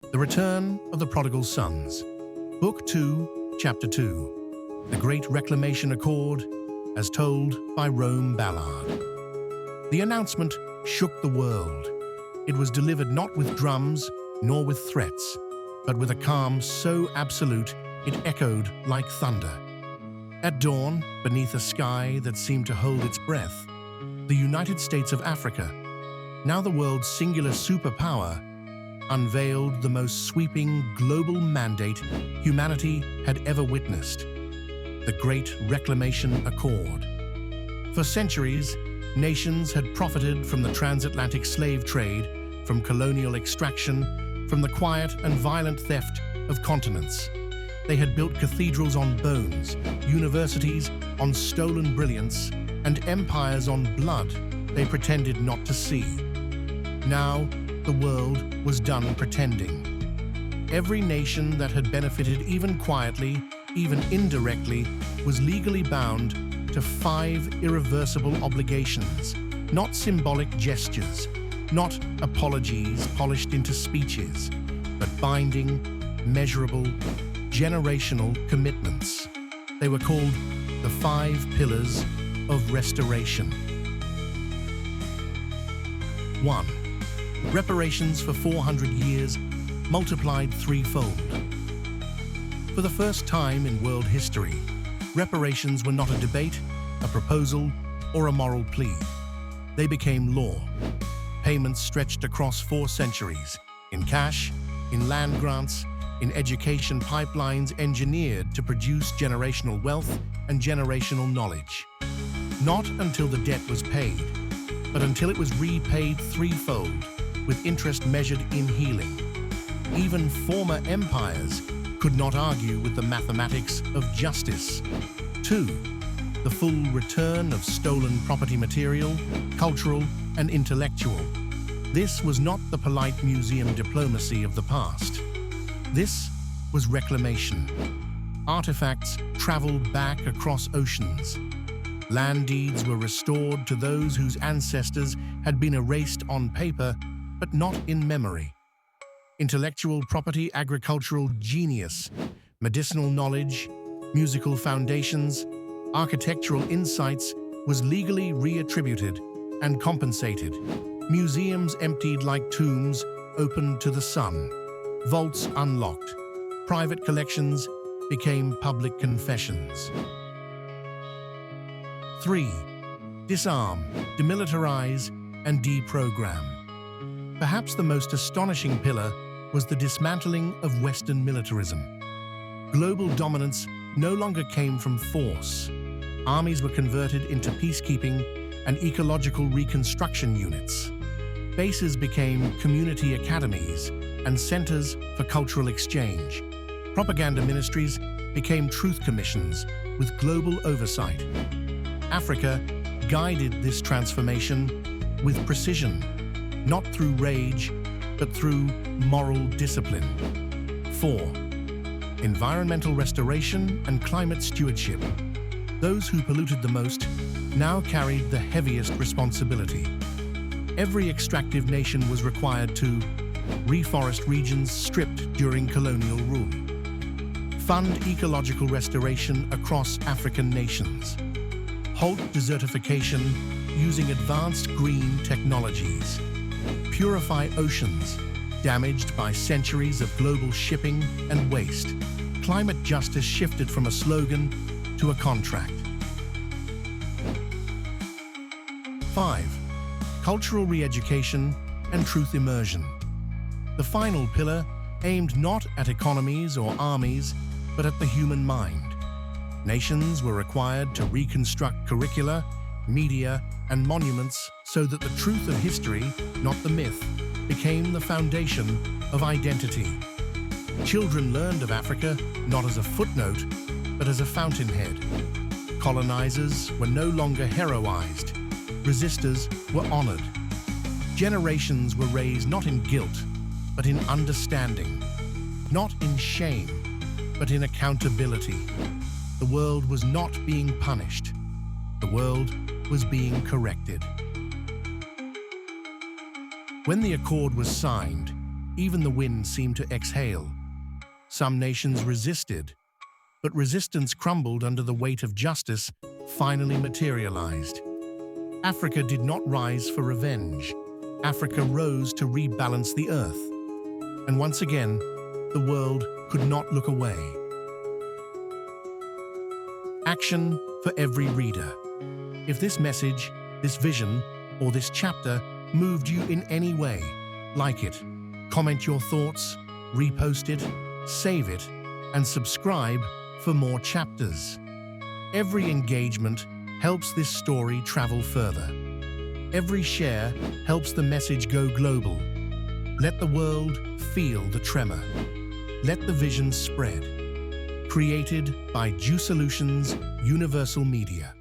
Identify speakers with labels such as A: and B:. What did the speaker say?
A: The Return of the Prodigal Sons. Book 2, Chapter 2. The Great Reclamation Accord, as told by Ballard. The announcement shook the world. It was delivered not with drums nor with threats, but with a calm so absolute it echoed like thunder. At dawn, beneath a sky that seemed to hold its breath, the United States of Africa, now the world's singular superpower, unveiled the most sweeping global mandate humanity had ever witnessed: the Great Reclamation Accord. For centuries, nations had profited from the transatlantic slave trade, from colonial extraction, from the quiet and violent theft of continents. They had built cathedrals on bones, universities on stolen brilliance, and empires on blood they pretended not to see. Now, the world was done pretending. Every nation that had benefited even quietly, even indirectly, was legally bound to 5 irreversible obligations, not symbolic gestures, not apologies polished into speeches, but binding, measurable, generational commitments. They were called the 5 Pillars of Restoration. 1. Reparations for 400 years, multiplied threefold. For the first time in world history, reparations were not a debate, a proposal, or a moral plea. They became law. Payments stretched across 4 centuries, in cash, in land grants, in education pipelines engineered to produce generational wealth and generational knowledge. Not until the debt was paid, but until it was repaid threefold, with interest measured in healing. Even former empires could not argue with the mathematics of justice. 2. The full return of stolen property material, cultural and intellectual. This was not the polite museum diplomacy of the past. This was reclamation. Artifacts traveled back across oceans. Land deeds were restored to those whose ancestors had been erased on paper, but not in memory. Intellectual property, agricultural genius, medicinal knowledge, musical foundations, architectural insights was legally reattributed and compensated. Museums emptied like tombs opened to the sun. Vaults unlocked. Private collections became public confessions. 3. Disarm, demilitarize, and deprogram. Perhaps the most astonishing pillar was the dismantling of Western militarism. Global dominance no longer came from force. Armies were converted into peacekeeping and ecological reconstruction units. Bases became community academies and centers for cultural exchange. Propaganda ministries became truth commissions with global oversight. Africa guided this transformation with precision, not through rage, but through moral discipline. 4. Environmental restoration and climate stewardship. Those who polluted the most now carried the heaviest responsibility. Every extractive nation was required to reforest regions stripped during colonial rule, fund ecological restoration across African nations, halt desertification using advanced green technologies, purify oceans damaged by centuries of global shipping and waste. Climate justice shifted from a slogan to a contract. 5. Cultural re-education and truth immersion. The final pillar aimed not at economies or armies, but at the human mind. Nations were required to reconstruct curricula, media, and monuments so that the truth of history, not the myth, became the foundation of identity. Children learned of Africa not as a footnote, but as a fountainhead. Colonizers were no longer heroized. Resistors were honored. Generations were raised not in guilt, but in understanding. Not in shame, but in accountability. The world was not being punished. The world was being corrected. When the accord was signed, Even the wind seemed to exhale. Some nations resisted, but resistance crumbled under the weight of justice finally materialized. Africa did not rise for revenge. Africa rose to rebalance the earth. And once again, the world could not look away. Action for every reader. If this message, this vision, or this chapter moved you in any way, like it, comment your thoughts, repost it, save it, and subscribe for more chapters. Every engagement helps this story travel further. Every share helps the message go global. Let the world feel the tremor. Let the vision spread. Created by Solutions Universal Media.